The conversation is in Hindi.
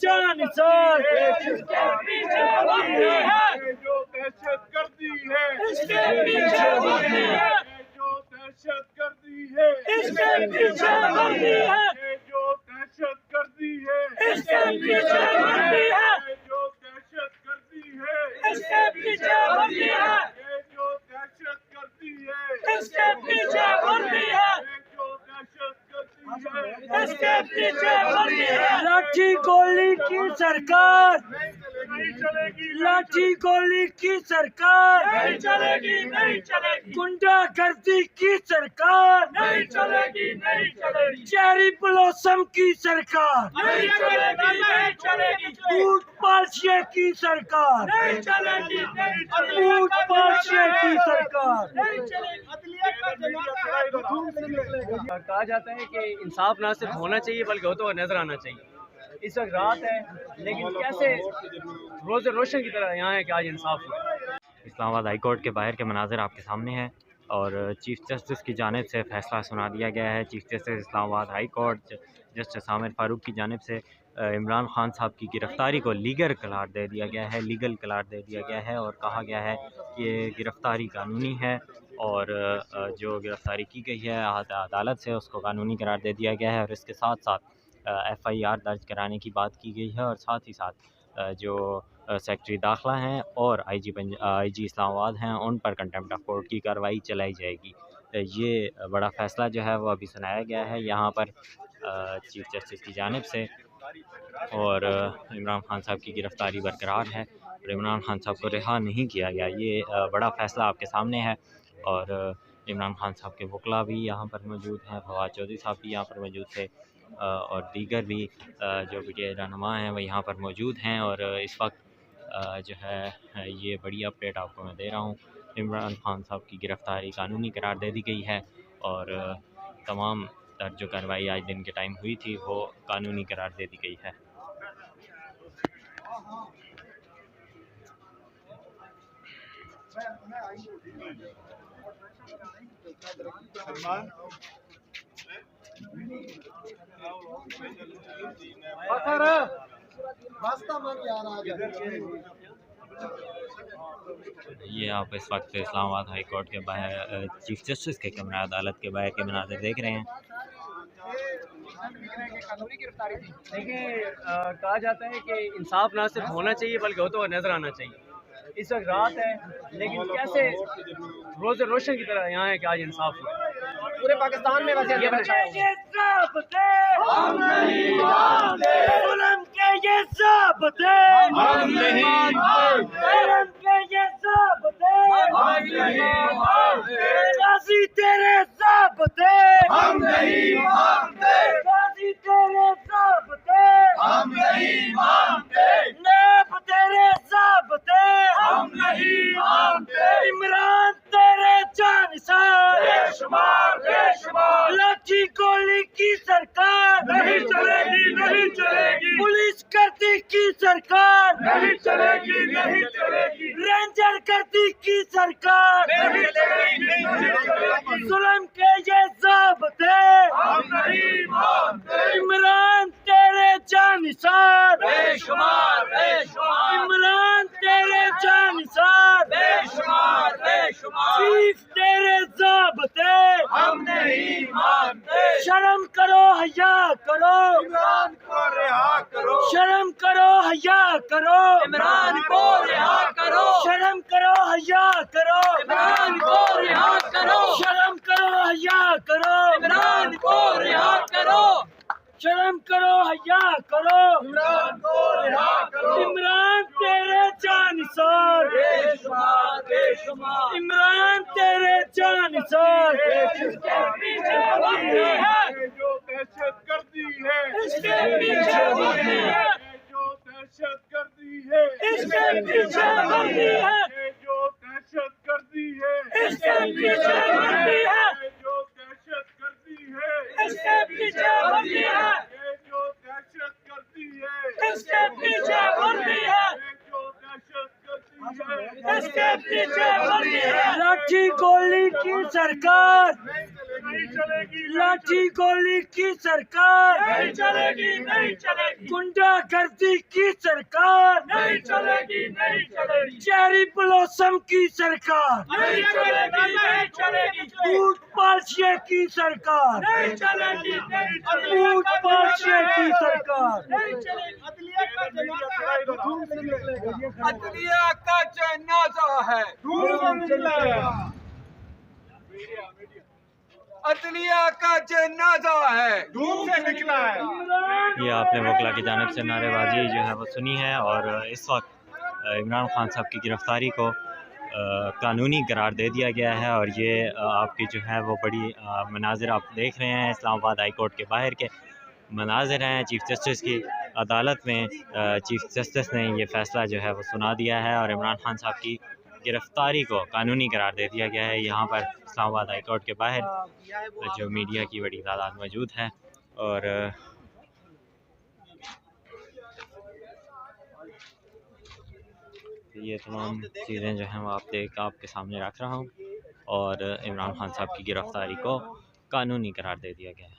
जानिसार इसके पीछे वर्दी है जो दहशत गर्दी है, इसके पीछे वर्दी है जो दहशत गर्दी है, इसके पीछे वर्दी है जो दहशत गर्दी है, इसके पीछे वर्दी है जो दहशत गर्दी है, इसके पीछे वर्दी है जो दहशत गर्दी है, इसके पीछे वर्दी है जो दहशत गर्दी है, इसके पीछे वर्दी है। लाठी गोली की सरकार नहीं चलेगी, लाठी गोली की सरकार नहीं चलेगी, नहीं चलेगी, गुंडागर्दी की सरकार नहीं चलेगी, नहीं चलेगी, चेरी ब्लॉसम की सरकार नहीं चलेगी, नहीं चलेगी, बूट पालशिया की सरकार नहीं चलेगी, नहीं चलेगी, बूट पालशिया की सरकार नहीं चलेगी। कहा जाता है कि इंसाफ ना सिर्फ होना चाहिए बल्कि होता हुआ नजर आना चाहिए। इस वक्त रात है लेकिन कैसे रोज़ रोशन की तरह यहाँ है कि आज इंसाफ हुआ। इस्लामाबाद हाई कोर्ट के बाहर के मनाज़र आपके सामने हैं और चीफ जस्टिस की जानिब से फ़ैसला सुना दिया गया है। Chief justice Islamabad high court justice Aamir Farooq की जानिब से इमरान ख़ान साहब की गिरफ़्तारी को लीगल करार दे दिया गया है, लीगल करार दे दिया गया है और कहा गया है कि ये गिरफ़्तारी कानूनी है और जो गिरफ़्तारी की गई है अदालत से उसको कानूनी करार दे दिया गया है और इसके साथ साथ FIR दर्ज कराने की बात की गई है और साथ ही साथ जो सेक्रेटरी दाखिला हैं और IG इस्लामाबाद हैं उन पर कंटेम्प्ट ऑफ कोर्ट की कार्रवाई चलाई जाएगी। ये बड़ा फ़ैसला जो है वो अभी सुनाया गया है यहाँ पर चीफ जस्टिस की जानिब से और इमरान ख़ान साहब की गिरफ़्तारी बरकरार है और इमरान ख़ान साहब को रिहा नहीं किया गया। ये बड़ा फ़ैसला आपके सामने है और इमरान ख़ान साहब के वकला भी यहाँ पर मौजूद हैं, फवाद चौधरी साहब भी यहाँ पर मौजूद थे और दीगर भी जो PTI रहनुमा हैं वो यहाँ पर मौजूद हैं और इस वक्त जो है ये बड़ी अपडेट आपको मैं दे रहा हूँ। इमरान ख़ान साहब की गिरफ़्तारी कानूनी करार दे दी गई है और तमाम तर जो कार्रवाई आज दिन के टाइम हुई थी वो कानूनी करार दे दी गई है। ये आप इस वक्त इस्लामाबाद हाई कोर्ट के बाहर चीफ जस्टिस के कमरा अदालत के बाहर के मनाज़र देख रहे हैं। देखिए कहा जाता है कि इंसाफ ना सिर्फ होना चाहिए बल्कि होता हुआ नजर आना चाहिए। इस वक्त रात है लेकिन कैसे रोज़ रोशन की तरह यहाँ है कि आज इंसाफ हुआ। पूरे पाकिस्तान में वैसे जुल्म के ये ज़ाब्ते हम नहीं मानते, जुल्म के ये ज़ाब्ते हम नहीं मानते, गाज़ी तेरे ज़ाब्ते हम नहीं मानते, गाज़ी तेरे ज़ाब्ते हम नहीं मानते, नैब तेरे ज़ाब्ते हम नहीं मानते, इमरान तेरे जानिसार बेशुमार बेशुमार, लाठी गोली की सरकार नहीं चलेगी, नहीं चलेगी, पुलिस करती की सरकार नहीं चलेगी, नहीं चलेगी, रेंजर करती की सरकार नहीं चलेगी, नहीं चलेगी, जुल्म के ये ज़ाब्ते हम नहीं मानते, इमरान तेरे जानिसार बेशुमार बेशुमार, इमरान तेरे जानिसार बेशुमार बेशुमार, चीफ तेरे ज़ाब्ते हम नहीं मानते, शर्म करो हया करो इमरान को रिहा करो, शर्म करो हया करो इमरान को रिहा करो, शर्म करो हया करो इमरान को रिहा करो, शर्म करो हया करो इमरान को रिहा करो, शर्म करो हया करो इमरान को रिहा करो, इमरान तेरे जानिसार बेशुमार बेशुमार, इमरान तेरे जानिसार इसके पीछे वर्दी है जो दहशत गर्दी है, इसके पीछे वर्दी है जो दहशत गर्दी है, इसके पीछे वर्दी है जो दहशत गर्दी है, इसके पीछे वर्दी है जो दहशत गर्दी है, इसके पीछे वर्दी है जो दहशत गर्दी है, इसके पीछे वर्दी है जो दहशत गर्दी है, इसके पीछे वर्दी है। लाठी गोली की सरकार नहीं चलेगी, लाठी गोली की सरकार, नहीं चलेगी, नहीं चलेगी, गुंडागर्दी की सरकार, नहीं चलेगी, नहीं चलेगी, चेरी ब्लॉसम की सरकार, नहीं चलेगी, नहीं चलेगी, बूट पालशिया की सरकार, नहीं चलेगी, नहीं चलेगी, बूट पालशिया की सरकार, नहीं चलेगी। अदलिया का जनाजा है, अदलिया का जनाजा है, धूप से निकला है। ये आपने वकला की जानिब से नारेबाजी जो है वो सुनी है। और इस वक्त इमरान खान साहब की गिरफ़्तारी को कानूनी करार दे दिया गया है। और ये आपकी जो है वो बड़ी मनाजिर आप देख रहे हैं, इस्लामाबाद हाई कोर्ट के बाहर के मनाजिर हैं। चीफ़ जस्टिस की अदालत में चीफ़ जस्टिस ने ये फ़ैसला जो है वो सुना दिया है और इमरान खान साहब की गिरफ़्तारी को कानूनी करार दे दिया गया है। यहाँ पर इस्लामाबाद हाई कोर्ट के बाहर जो मीडिया की बड़ी तादाद मौजूद है और ये तमाम चीज़ें जो हैं वो आपके सामने रख रहा हूँ। और इमरान खान साहब की गिरफ़्तारी को कानूनी करार दे दिया गया है।